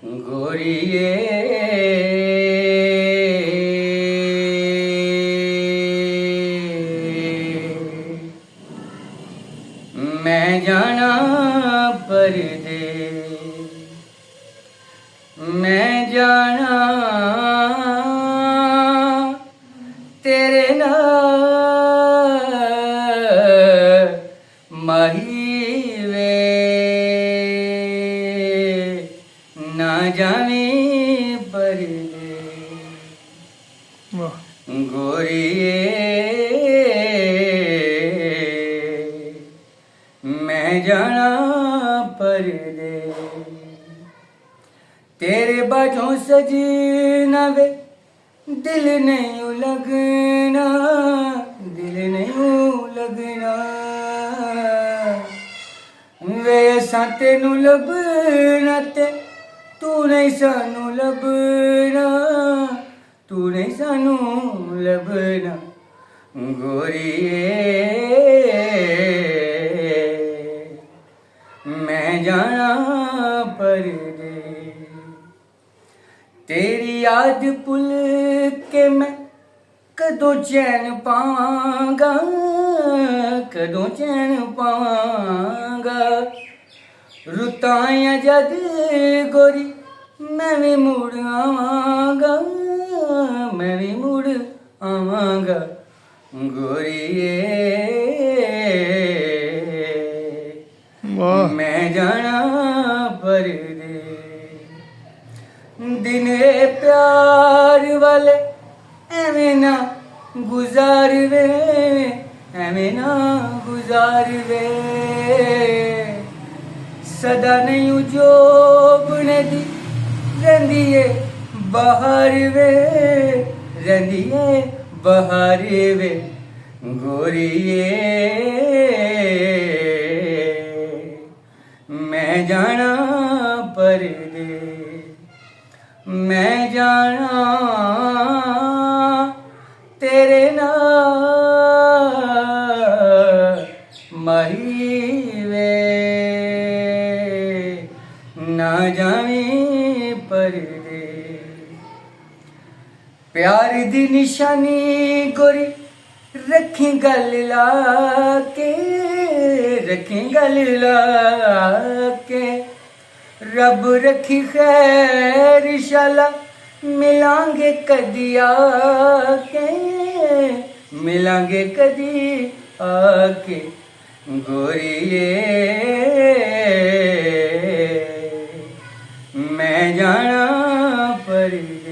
गोरिए मैं जाना परदेस, मैं जाना तेरे नाल माही वे, ना जाने परदेस गोरिए मैं जाना परदेस। तेरे बाजों सजना वे दिल नहीं लगना, दिल नहीं लगना वे असां तेनू लभना ते तू नहीं सानू लभना, तू नहीं सानू लभना गोरिए मैं जाना परदेस। तेरी याद भुल के मैं कदों चैन पावांगा, कदों चैन पावांगा रुतां जद गोरी मैं भी मुड़ आवांगा, मैं भी मुड़ आवांगा गोरिए मैं जाना परदेस। दिने प्यार वाले एवें ना गुजार वे, एवें ना गुजार वे सदा नहीं जोबने दी रहिंदी है बहार वे, रहिंदी है बहार वे गोरिए मैं जाना परदेस, मैं जाना तेरे नाल माही वे, ना जावीं परदेस। प्यार दी निशानी गोरी रखी गल ला के, रखी गल ला के रब रखी खैर शाला मिलांगे कदी आके, मिलांगे कदी आके गोरिए मैं जाना परदेस।